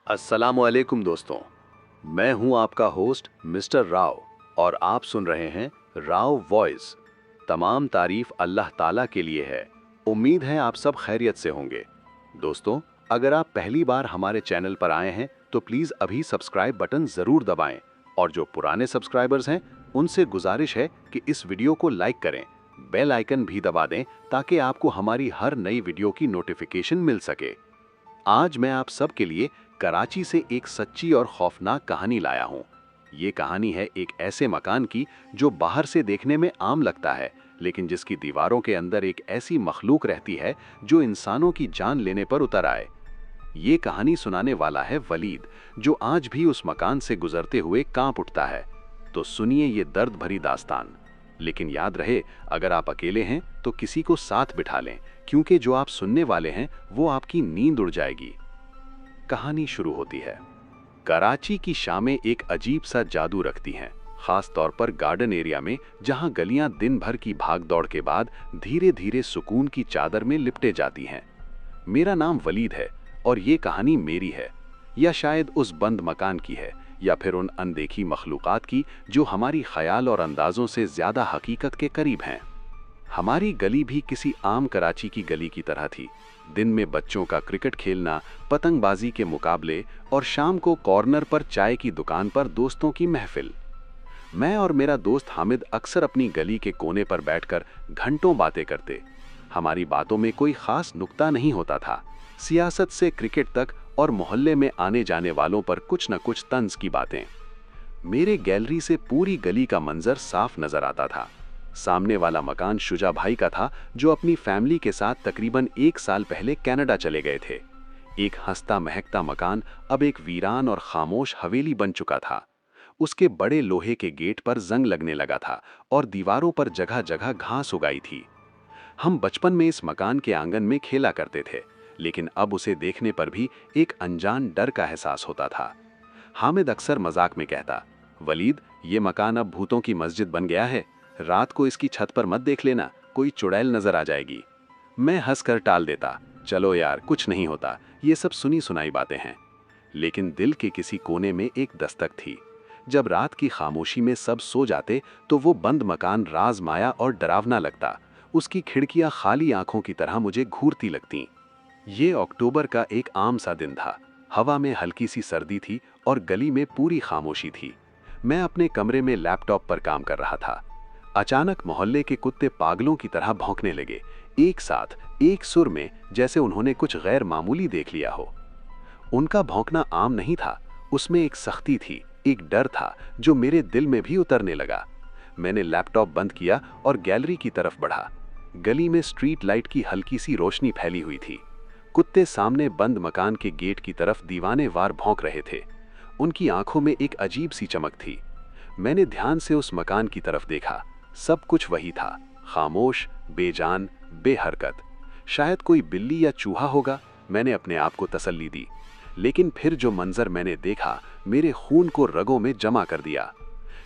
अस्सलामुअलैकुम दोस्तों। मैं हूं आपका होस्ट मिस्टर राव और आप सुन रहे हैं राव वॉइस। तमाम तारीफ अल्लाह ताला के लिए है। उम्मीद है आप सब खैरियत से होंगे। दोस्तों, अगर आप पहली बार हमारे चैनल पर आए हैं तो प्लीज़ अभी सब्सक्राइब बटन ज़रूर दबाएं और जो पुराने सब्सक्राइबर्स हैं उनसे गुजारिश है कि इस वीडियो को लाइक करें, बेल आइकन भी दबा दें ताकि आपको हमारी हर नई वीडियो की नोटिफिकेशन मिल सके। आज मैं आप सब के लिए कराची से एक सच्ची और खौफनाक कहानी लाया हूं। ये कहानी है एक ऐसे मकान की जो बाहर से देखने में आम लगता है, लेकिन जिसकी दीवारों के अंदर एक ऐसी मखलूक रहती है जो इंसानों की जान लेने पर उतर आए। ये कहानी सुनाने वाला है वलीद, जो आज भी उस मकान से गुजरते हुए कांप उठता है। तो सुनिए ये दर्द भरी दास्तान। लेकिन याद रहे, अगर आप अकेले हैं तो किसी को साथ बिठा लें, क्योंकि जो आप सुनने वाले हैं वो आपकी नींद उड़ जाएगी। कहानी शुरू होती है। कराची की शामें एक अजीब सा जादू रखती हैं, खास तौर पर गार्डन एरिया में, जहां गलियां दिन भर की भागदौड़ के बाद धीरे धीरे सुकून की चादर में लिपटे जाती हैं। मेरा नाम वलीद है और ये कहानी मेरी है, या शायद उस बंद मकान की है, या फिर उन अनदेखी मखलूकात की जो हमारी ख्याल और अंदाजों से ज्यादा हकीकत के करीब हैं। हमारी गली भी किसी आम कराची की गली की तरह थी। दिन में बच्चों का क्रिकेट खेलना, पतंगबाजी के मुकाबले और शाम को कॉर्नर पर चाय की दुकान पर दोस्तों की महफिल। मैं और मेरा दोस्त हामिद अक्सर अपनी गली के कोने पर बैठकर घंटों बातें करते। हमारी बातों में कोई खास नुक्ता नहीं होता था, सियासत से क्रिकेट तक और मोहल्ले में आने जाने वालों पर कुछ न कुछ तंज की बातें। मेरे गैलरी से पूरी गली का मंजर साफ नजर आता था। सामने वाला मकान शुजा भाई का था, जो अपनी फैमिली के साथ तकरीबन 1 साल पहले कनाडा चले गए थे। एक हंसता महकता मकान अब एक वीरान और खामोश हवेली बन चुका था। उसके बड़े लोहे के गेट पर जंग लगने लगा था और दीवारों पर जगह जगह घास उगाई थी। हम बचपन में इस मकान के आंगन में खेला करते थे, लेकिन अब उसे देखने पर भी एक अनजान डर का एहसास होता था। हामिद अक्सर मजाक में कहता, वलीद, ये मकान अब भूतों की मस्जिद बन गया है, रात को इसकी छत पर मत देख लेना, कोई चुड़ैल नजर आ जाएगी। मैं हंसकर टाल देता, चलो यार, कुछ नहीं होता, ये सब सुनी सुनाई बातें हैं। लेकिन दिल के किसी कोने में एक दस्तक थी। जब रात की खामोशी में सब सो जाते तो वो बंद मकान राज माया और डरावना लगता। उसकी खिड़कियां खाली आंखों की तरह मुझे घूरती लगतीं। ये अक्टूबर का एक आम सा दिन था। हवा में हल्की सी सर्दी थी और गली में पूरी खामोशी थी। मैं अपने कमरे में लैपटॉप पर काम कर रहा था। अचानक मोहल्ले के कुत्ते पागलों की तरह भौंकने लगे, एक साथ, एक सुर में, जैसे उन्होंने कुछ गैर मामूली देख लिया हो। उनका भौंकना आम नहीं था, उसमें एक सख्ती थी, एक डर था जो मेरे दिल में भी उतरने लगा। मैंने लैपटॉप बंद किया और गैलरी की तरफ बढ़ा। गली में स्ट्रीट लाइट की हल्की सी रोशनी फैली हुई थी। कुत्ते सामने बंद मकान के गेट की तरफ दीवाने वार भौंक रहे थे। उनकी आंखों में एक अजीब सी चमक थी। मैंने ध्यान से उस मकान की तरफ देखा। सब कुछ वही था, खामोश, बेजान, बेहरकत। शायद कोई बिल्ली या चूहा होगा, मैंने अपने आप को तसल्ली दी। लेकिन फिर जो मंजर मैंने देखा, मेरे खून को रगों में जमा कर दिया।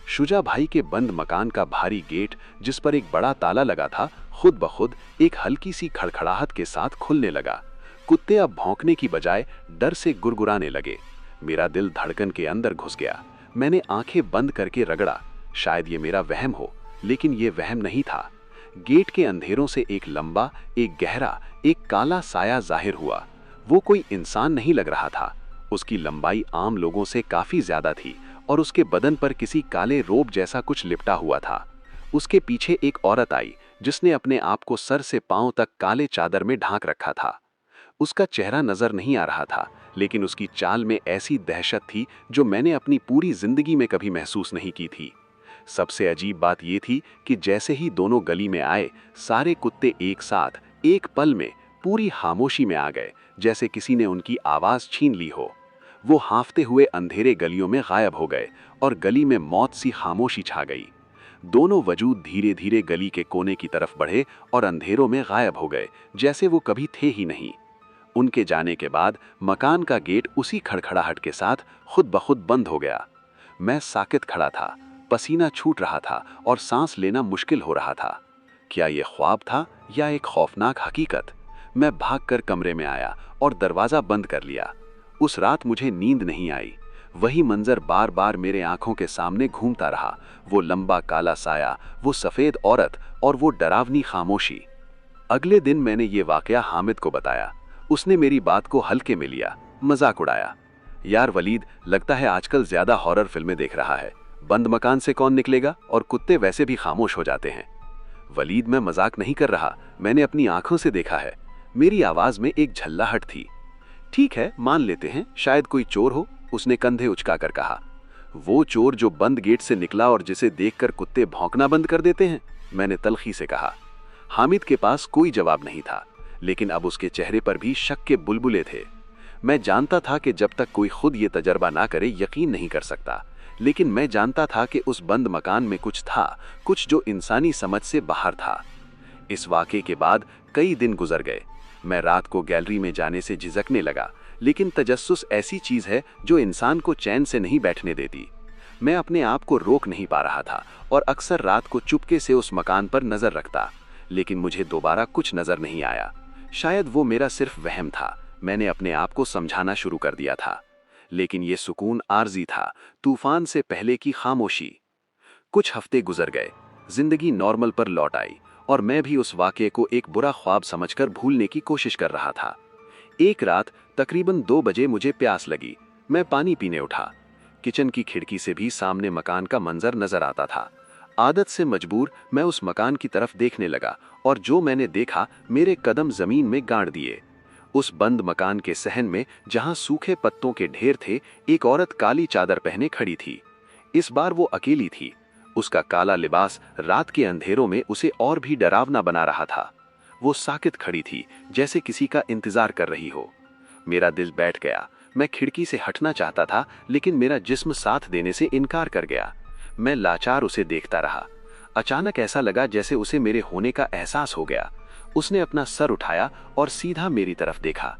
शुजा भाई के बंद मकान का भारी गेट, जिस पर एक बड़ा ताला लगा था, खुद ब खुद एक हल्की सी खड़खड़ाहट के साथ खुलने लगा। कुत्ते अब भौंकने की बजाय डर से गुरगुराने लगे। मेरा दिल धड़कन के अंदर घुस गया। मैंने आंखें बंद करके रगड़ा। शायद ये मेरा वहम हो, लेकिन ये वहम नहीं था। गेट के अंधेरों से एक लंबा, एक गहरा, एक काला साया जाहिर हुआ। वो कोई इंसान नहीं लग रहा था। उसकी लंबाई आम लोगों से काफी ज्यादा थी और उसके बदन पर किसी काले रोब जैसा कुछ लिपटा हुआ था। उसके पीछे एक औरत आई, जिसने अपने आप को सर से पांव तक काले चादर में ढांक रखा था। उसका चेहरा नजर नहीं आ रहा था, लेकिन उसकी चाल में ऐसी दहशत थी जो मैंने अपनी पूरी जिंदगी में कभी महसूस नहीं की थी। सबसे अजीब बात यह थी कि जैसे ही दोनों गली में आए, सारे कुत्ते एक साथ, एक पल में, पूरी खामोशी में आ गए, जैसे किसी ने उनकी आवाज छीन ली हो। वो हाँफते हुए अंधेरे गलियों में गायब हो गए और गली में मौत सी खामोशी छा गई। दोनों वजूद धीरे धीरे गली के कोने की तरफ बढ़े और अंधेरों में गायब हो गए, जैसे वो कभी थे ही नहीं। उनके जाने के बाद मकान का गेट उसी खड़खड़ाहट के साथ खुद ब खुद बंद हो गया। मैं साकित खड़ा था, पसीना छूट रहा था और सांस लेना मुश्किल हो रहा था। क्या यह ख्वाब था या एक खौफनाक हकीकत? मैं भागकर कमरे में आया और दरवाजा बंद कर लिया। उस रात मुझे नींद नहीं आई। वही मंजर बार बार मेरे आंखों के सामने घूमता रहा। वो लंबा काला साया, वो सफेद औरत और वो डरावनी खामोशी। अगले दिन मैंने ये वाकया हामिद को बताया। उसने मेरी बात को हल्के में लिया, मजाक उड़ाया। यार वलीद, लगता है आजकल ज्यादा हॉरर फिल्में देख रहा है। बंद मकान से कौन निकलेगा, और कुत्ते वैसे भी खामोश हो जाते हैं। वलीद, मैं मजाक नहीं कर रहा, मैंने अपनी आंखों से देखा है। मेरी आवाज में एक झल्लाहट थी। ठीक है, मान लेते हैं, शायद कोई चोर हो, उसने कंधे उचकाकर कहा। वो चोर जो बंद गेट से निकला और जिसे देखकर कुत्ते भौंकना बंद कर देते हैं, मैंने तल्खी से कहा। हामिद के पास कोई जवाब नहीं था, लेकिन अब उसके चेहरे पर भी शक के बुलबुले थे। मैं जानता था कि जब तक कोई खुद ये तजर्बा ना करे यकीन नहीं कर सकता, लेकिन मैं जानता था कि उस बंद मकान में कुछ था, कुछ जो इंसानी समझ से बाहर था। इस वाक़े के बाद कई दिन गुजर गए। मैं रात को गैलरी में जाने से झिझकने लगा, लेकिन तजस्सुस ऐसी चीज है जो इंसान को चैन से नहीं बैठने देती। मैं अपने आप को रोक नहीं पा रहा था और अक्सर रात को चुपके से उस मकान पर नजर रखता, लेकिन मुझे दोबारा कुछ नजर नहीं आया। शायद वो मेरा सिर्फ वहम था। मैंने अपने आप को समझाना शुरू कर दिया था, लेकिन ये सुकून आर्जी था, तूफान से पहले की खामोशी। कुछ हफ्ते गुजर गए, जिंदगी नॉर्मल पर लौट आई और मैं भी उस वाक़ये को एक बुरा ख्वाब समझकर भूलने की कोशिश कर रहा था। एक रात तकरीबन 2 बजे मुझे प्यास लगी। मैं पानी पीने उठा। किचन की खिड़की से भी सामने मकान का मंजर नजर आता था। आदत से मजबूर मैं उस मकान की तरफ देखने लगा, और जो मैंने देखा मेरे कदम जमीन में गाड़ दिए। उस बंद मकान के सहन में, जहां सूखे पत्तों के ढेर थे, एक औरत काली चादर पहने खड़ी थी। इस बार वो अकेली थी। उसका काला लिबास रात के अंधेरों में उसे और भी डरावना बना रहा था। वो साकित खड़ी थी, जैसे किसी का इंतजार कर रही हो। मेरा दिल बैठ गया। मैं खिड़की से हटना चाहता था, लेकिन मेरा जिस्म साथ देने से इनकार कर गया। मैं लाचार उसे देखता रहा। अचानक ऐसा लगा जैसे उसे मेरे होने का एहसास हो गया। उसने अपना सर उठाया और सीधा मेरी तरफ देखा।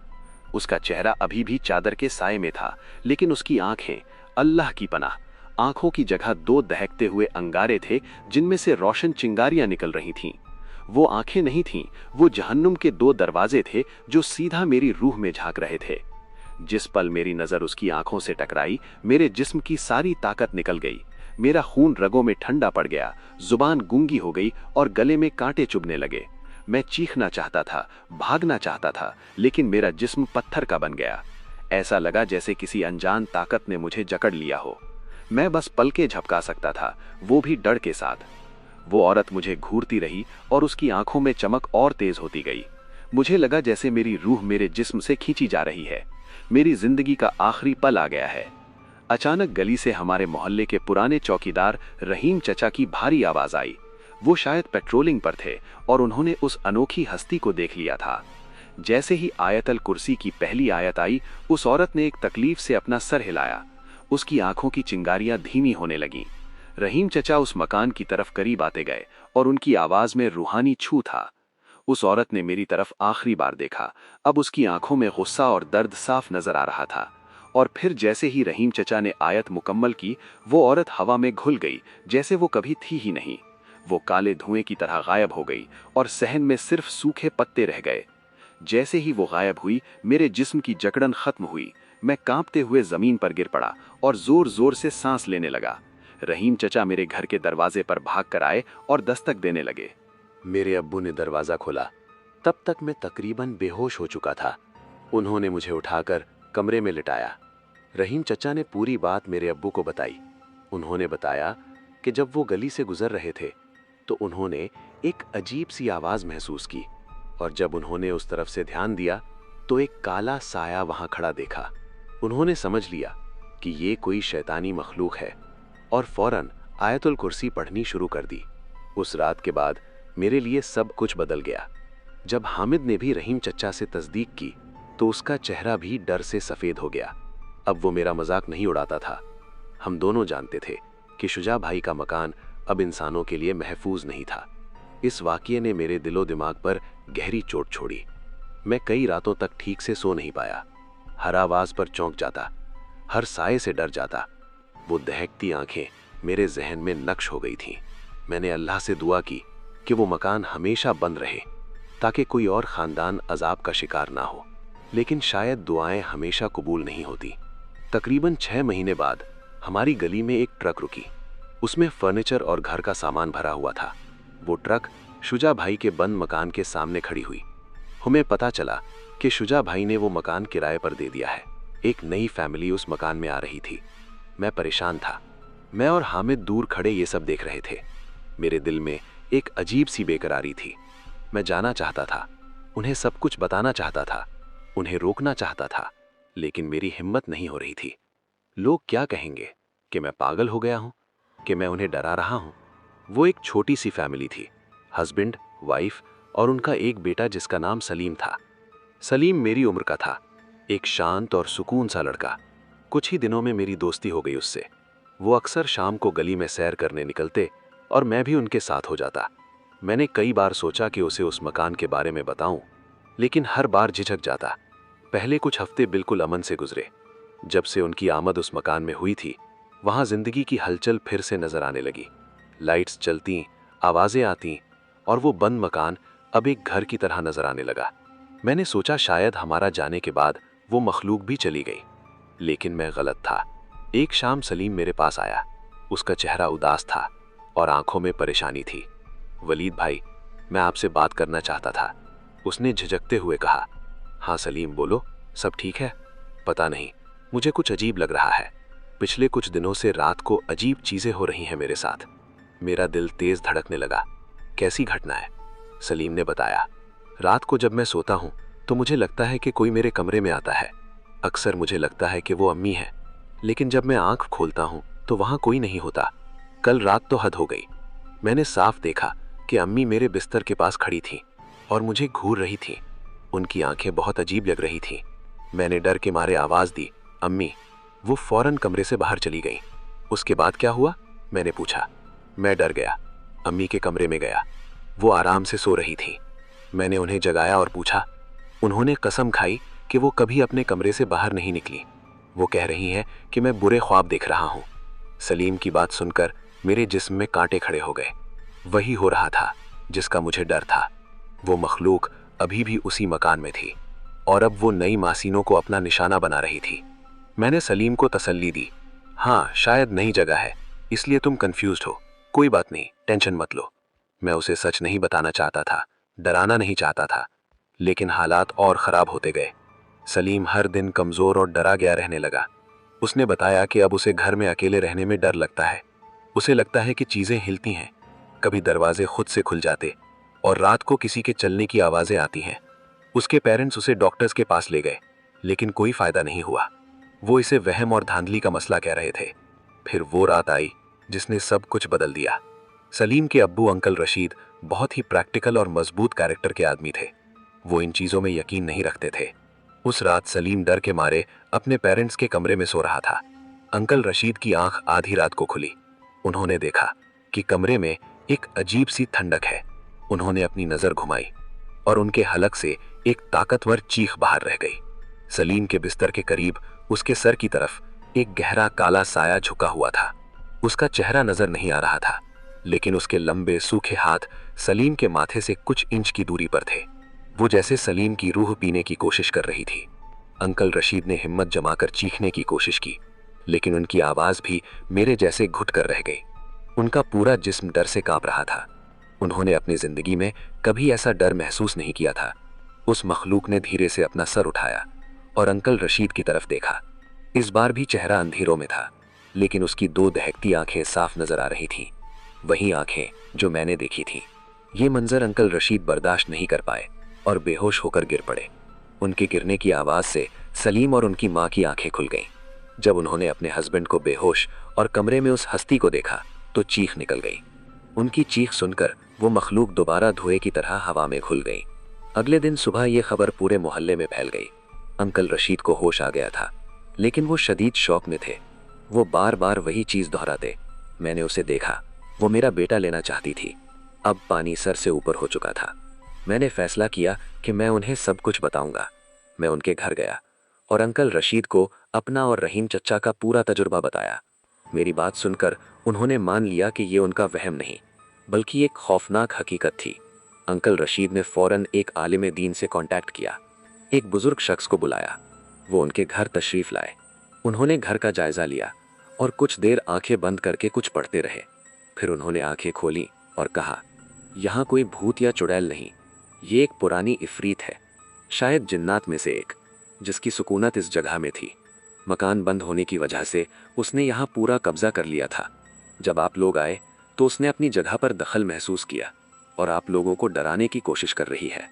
उसका चेहरा अभी भी चादर के साए में था, लेकिन उसकी आंखें, अल्लाह की पनाह, आंखों की जगह 2 दहकते हुए अंगारे थे जिनमें से रोशन चिंगारियां निकल रही थीं। वो आंखें नहीं थीं, वो जहन्नुम के 2 दरवाजे थे जो सीधा मेरी रूह में झांक रहे थे। जिस पल मेरी नजर उसकी आंखों से टकराई, मेरे जिस्म की सारी ताकत निकल गई। मेरा खून रगों में ठंडा पड़ गया, जुबान गूंगी हो गई और गले में कांटे चुभने लगे। मैं चीखना चाहता था, भागना चाहता था, लेकिन मेरा जिस्म पत्थर का बन गया। ऐसा लगा जैसे किसी अनजान ताकत ने मुझे जकड़ लिया हो। मैं बस पलके झपका सकता था, वो भी डर के साथ। वो औरत मुझे घूरती रही और उसकी आंखों में चमक और तेज होती गई। मुझे लगा जैसे मेरी रूह मेरे जिस्म से खींची जा रही है। मेरी जिंदगी का आखिरी पल आ गया है। अचानक गली से हमारे मोहल्ले के पुराने चौकीदार रहीम चचा की भारी आवाज आई। वो शायद पेट्रोलिंग पर थे और उन्होंने उस अनोखी हस्ती को देख लिया था। जैसे ही आयतल कुर्सी की पहली आयत आई, उस औरत ने एक तकलीफ से अपना सर हिलाया। उसकी आंखों की चिंगारियां धीमी होने लगीं। रहीम चचा उस मकान की तरफ करीब आते गए और उनकी आवाज में रूहानी छू था। उस औरत ने मेरी तरफ आखिरी बार देखा। अब उसकी आंखों में गुस्सा और दर्द साफ नजर आ रहा था। और फिर जैसे ही रहीम चचा ने आयत मुकम्मल की, वो औरत हवा में घुल गई, जैसे वो कभी थी ही नहीं। वो काले धुएं की तरह गायब हो गई और सहन में सिर्फ सूखे पत्ते रह गए। जैसे ही वो गायब हुई, मेरे जिस्म की जकड़न खत्म हुई। मैं कांपते हुए जमीन पर गिर पड़ा और जोर जोर से सांस लेने लगा। रहीम चचा मेरे घर के दरवाजे पर भाग कर आए और दस्तक देने लगे। मेरे अब्बू ने दरवाजा खोला। तब तक मैं तकरीबन बेहोश हो चुका था। उन्होंने मुझे उठाकर कमरे में लिटाया। रहीम चचा ने पूरी बात मेरे अब्बू को बताई। उन्होंने बताया कि जब वो गली से गुजर रहे थे तो उन्होंने एक अजीब सी आवाज महसूस की, और जब उन्होंने उस तरफ से ध्यान दिया तो एक काला साया वहां खड़ा देखा। उन्होंने समझ लिया कि ये कोई शैतानी मखलूक है और फौरन आयतुल कुर्सी पढ़नी शुरू कर दी। उस रात के बाद मेरे लिए सब कुछ बदल गया। जब हामिद ने भी रहीम चचा से तस्दीक की तो उसका चेहरा भी डर से सफेद हो गया। अब वो मेरा मजाक नहीं उड़ाता था। हम दोनों जानते थे कि शुजा भाई का मकान अब इंसानों के लिए महफूज नहीं था। इस वाक़ये ने मेरे दिलो दिमाग पर गहरी चोट छोड़ी। मैं कई रातों तक ठीक से सो नहीं पाया। हर आवाज पर चौंक जाता, हर साए से डर जाता। वो दहकती आंखें मेरे जहन में नक्श हो गई थीं। मैंने अल्लाह से दुआ की कि वो मकान हमेशा बंद रहे ताकि कोई और खानदान अजाब का शिकार ना हो। लेकिन शायद दुआएं हमेशा कबूल नहीं होती। तकरीबन 6 महीने बाद हमारी गली में एक ट्रक रुकी। उसमें फर्नीचर और घर का सामान भरा हुआ था। वो ट्रक शुजा भाई के बंद मकान के सामने खड़ी हुई। हमें पता चला कि शुजा भाई ने वो मकान किराए पर दे दिया है। एक नई फैमिली उस मकान में आ रही थी। मैं परेशान था। मैं और हामिद दूर खड़े ये सब देख रहे थे। मेरे दिल में एक अजीब सी बेकरारी थी। मैं जाना चाहता था, उन्हें सब कुछ बताना चाहता था, उन्हें रोकना चाहता था, लेकिन मेरी हिम्मत नहीं हो रही थी। लोग क्या कहेंगे कि मैं पागल हो गया हूं, कि मैं उन्हें डरा रहा हूं। वो एक छोटी सी फैमिली थी, हस्बैंड, वाइफ और उनका एक बेटा जिसका नाम सलीम था। सलीम मेरी उम्र का था, एक शांत और सुकून सा लड़का। कुछ ही दिनों में मेरी दोस्ती हो गई उससे। वो अक्सर शाम को गली में सैर करने निकलते और मैं भी उनके साथ हो जाता। मैंने कई बार सोचा कि उसे उस मकान के बारे में बताऊं, लेकिन हर बार झिझक जाता। पहले कुछ हफ्ते बिल्कुल अमन से गुजरे। जब से उनकी आमद उस मकान में हुई थी, वहां जिंदगी की हलचल फिर से नजर आने लगी। लाइट्स चलती, आवाजें आती और वो बंद मकान अब एक घर की तरह नजर आने लगा। मैंने सोचा शायद हमारा जाने के बाद वो मखलूक भी चली गई, लेकिन मैं गलत था। एक शाम सलीम मेरे पास आया। उसका चेहरा उदास था और आंखों में परेशानी थी। वलीद भाई, मैं आपसे बात करना चाहता था, उसने झिझकते हुए कहा। हाँ सलीम बोलो, सब ठीक है? पता नहीं, मुझे कुछ अजीब लग रहा है। पिछले कुछ दिनों से रात को अजीब चीजें हो रही हैं मेरे साथ। मेरा दिल तेज धड़कने लगा। कैसी घटना है? सलीम ने बताया। रात को जब मैं सोता हूं तो मुझे लगता है कि कोई मेरे कमरे में आता है। अक्सर मुझे लगता है कि वो अम्मी है, लेकिन जब मैं आंख खोलता हूं तो वहां कोई नहीं होता। कल रात तो हद हो गई। मैंने साफ देखा कि अम्मी मेरे बिस्तर के पास खड़ी थी और मुझे घूर रही थी। उनकी आंखें बहुत अजीब लग रही थीं। मैंने डर के मारे आवाज दी, अम्मी। वो फौरन कमरे से बाहर चली गई। उसके बाद क्या हुआ? मैंने पूछा। मैं डर गया। अम्मी के कमरे में गया। वो आराम से सो रही थी। मैंने उन्हें जगाया और पूछा। उन्होंने कसम खाई कि वो कभी अपने कमरे से बाहर नहीं निकली। वो कह रही हैं कि मैं बुरे ख्वाब देख रहा हूं। सलीम की बात सुनकर मेरे जिस्म में कांटे खड़े हो गए। वही हो रहा था जिसका मुझे डर था। वो मखलूक अभी भी उसी मकान में थी और अब वो नई मासीनों को अपना निशाना बना रही थी। मैंने सलीम को तसल्ली दी। हाँ, शायद नई जगह है, इसलिए तुम कंफ्यूज्ड हो। कोई बात नहीं, टेंशन मत लो। मैं उसे सच नहीं बताना चाहता था, डराना नहीं चाहता था, लेकिन हालात और खराब होते गए। सलीम हर दिन कमजोर और डरा गया रहने लगा। उसने बताया कि अब उसे घर में अकेले रहने में डर लगता है। उसे लगता है कि चीजें हिलती हैं, कभी दरवाजे खुद से खुल जाते और रात को किसी के चलने की आवाजें आती हैं। उसके पेरेंट्स उसे डॉक्टर्स के पास ले गए, लेकिन कोई फायदा नहीं हुआ। वो इसे वहम और धांधली का मसला कह रहे थे। फिर वो रात आई जिसने सब कुछ बदल दिया। सलीम के अब्बू अंकल रशीद बहुत ही प्रैक्टिकल और मजबूत कैरेक्टर के आदमी थे। वो इन चीजों में यकीन नहीं रखते थे। उस रात सलीम डर के मारे अपने पेरेंट्स के कमरे में सो रहा था। अंकल रशीद की आंख आधी रात को खुली। उन्होंने देखा कि कमरे में एक अजीब सी ठंडक है। उन्होंने अपनी नजर घुमाई और उनके हलक से एक ताकतवर चीख बाहर रह गई। सलीम के बिस्तर के करीब उसके सर की तरफ एक गहरा काला साया झुका हुआ था। उसका चेहरा नजर नहीं आ रहा था, लेकिन उसके लंबे सूखे हाथ सलीम के माथे से कुछ इंच की दूरी पर थे। वो जैसे सलीम की रूह पीने की कोशिश कर रही थी। अंकल रशीद ने हिम्मत जमाकर चीखने की कोशिश की, लेकिन उनकी आवाज भी मेरे जैसे घुट कर रह गई। उनका पूरा जिस्म डर से कांप रहा था। उन्होंने अपनी जिंदगी में कभी ऐसा डर महसूस नहीं किया था। उस मखलूक ने धीरे से अपना सर उठाया और अंकल रशीद की तरफ देखा। इस बार भी चेहरा अंधेरों में था, लेकिन उसकी दो दहकती आंखें साफ नजर आ रही थीं, वही आंखें जो मैंने देखी थीं। ये मंजर अंकल रशीद बर्दाश्त नहीं कर पाए और बेहोश होकर गिर पड़े। उनके गिरने की आवाज से सलीम और उनकी मां की आंखें खुल गईं। जब उन्होंने अपने हस्बैंड को बेहोश और कमरे में उस हस्ती को देखा तो चीख निकल गई। उनकी चीख सुनकर वो मखलूक दोबारा धुएं की तरह हवा में घुल गई। अगले दिन सुबह ये खबर पूरे मोहल्ले में फैल गई। अंकल रशीद को होश आ गया था, लेकिन वो शदीद शौक में थे। वो बार बार वही चीज दोहराते। मैंने उसे देखा, वो मेरा बेटा लेना चाहती थी। अब पानी सर से ऊपर हो चुका था। मैंने फैसला किया कि मैं उन्हें सब कुछ बताऊंगा। मैं उनके घर गया और अंकल रशीद को अपना और रहीम चचा का पूरा तजुर्बा बताया। मेरी बात सुनकर उन्होंने मान लिया कि ये उनका वहम नहीं, बल्कि एक खौफनाक हकीकत थी। अंकल रशीद ने फौरन एक आलिम दीन से कांटेक्ट किया। एक बुजुर्ग शख्स को बुलाया। वो उनके घर तशरीफ लाए। उन्होंने घर का जायजा लिया और कुछ देर आंखें बंद करके कुछ पढ़ते रहे। फिर उन्होंने आंखें खोली और कहा, यहाँ कोई भूत या चुड़ैल नहीं, ये एक पुरानी इफरीत है, शायद जिन्नात में से एक, जिसकी सुकूनत इस जगह में थी। मकान बंद होने की वजह से उसने यहाँ पूरा कब्जा कर लिया था। जब आप लोग आए तो उसने अपनी जगह पर दखल महसूस किया और आप लोगों को डराने की कोशिश कर रही है।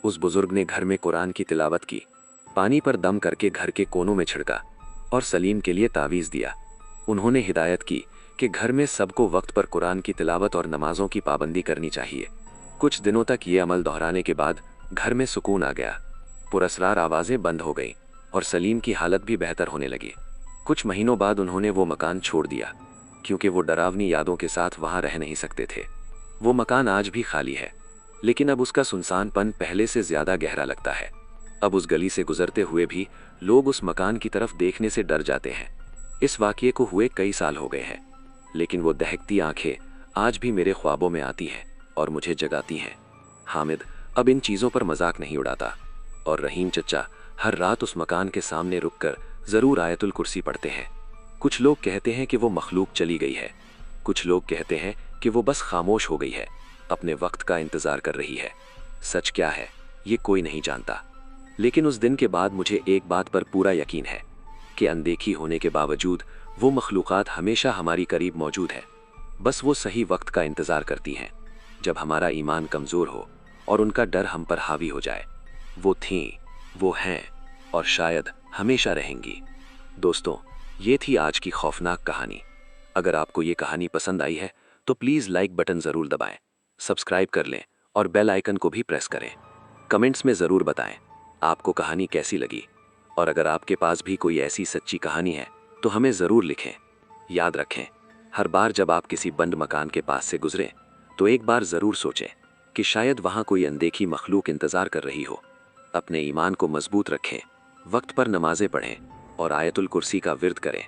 उस बुजुर्ग ने घर में कुरान की तिलावत की, पानी पर दम करके घर के कोनों में छिड़का और सलीम के लिए तावीज़ दिया। उन्होंने हिदायत की कि घर में सबको वक्त पर कुरान की तिलावत और नमाजों की पाबंदी करनी चाहिए। कुछ दिनों तक ये अमल दोहराने के बाद घर में सुकून आ गया। पुरस्रार आवाज़ें बंद हो गईं और सलीम की हालत भी बेहतर होने लगी। कुछ महीनों बाद उन्होंने वो मकान छोड़ दिया, क्योंकि वो डरावनी यादों के साथ वहाँ रह नहीं सकते थे। वो मकान आज भी खाली है, लेकिन अब उसका सुनसानपन पहले से ज़्यादा गहरा लगता है। अब उस गली से गुजरते हुए भी लोग उस मकान की तरफ देखने से डर जाते हैं। इस वाक़ये को हुए कई साल हो गए हैं, लेकिन वो दहकती आंखें आज भी मेरे ख्वाबों में आती हैं और मुझे जगाती हैं। हामिद अब इन चीज़ों पर मजाक नहीं उड़ाता और रहीम चचा हर रात उस मकान के सामने रुककर ज़रूर आयतुल कुर्सी पढ़ते हैं। कुछ लोग कहते हैं कि वो मखलूक चली गई है, कुछ लोग कहते हैं कि वो बस खामोश हो गई है, अपने वक्त का इंतज़ार कर रही है। सच क्या है ये कोई नहीं जानता, लेकिन उस दिन के बाद मुझे एक बात पर पूरा यकीन है कि अनदेखी होने के बावजूद वो मखलूक़ात हमेशा हमारी करीब मौजूद है। बस वो सही वक्त का इंतज़ार करती हैं, जब हमारा ईमान कमज़ोर हो और उनका डर हम पर हावी हो जाए। वो थीं, वो हैं और शायद हमेशा रहेंगी। दोस्तों, ये थी आज की खौफनाक कहानी। अगर आपको ये कहानी पसंद आई है तो प्लीज़ लाइक बटन ज़रूर दबाएं, सब्सक्राइब कर लें और बेल आइकन को भी प्रेस करें। कमेंट्स में ज़रूर बताएं आपको कहानी कैसी लगी, और अगर आपके पास भी कोई ऐसी सच्ची कहानी है तो हमें ज़रूर लिखें। याद रखें, हर बार जब आप किसी बंद मकान के पास से गुजरें तो एक बार ज़रूर सोचें कि शायद वहाँ कोई अनदेखी मखलूक इंतज़ार कर रही हो। अपने ईमान को मजबूत रखें, वक्त पर नमाजें पढ़ें और आयतुल कुर्सी का विर्द करें।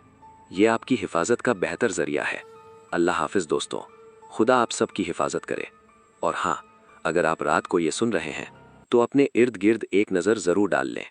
ये आपकी हिफाजत का बेहतर ज़रिया है। अल्लाह हाफिज़ दोस्तों, खुदा आप सब की हिफाजत करे। और हाँ, अगर आप रात को ये सुन रहे हैं तो अपने इर्द गिर्द एक नज़र ज़रूर डाल लें।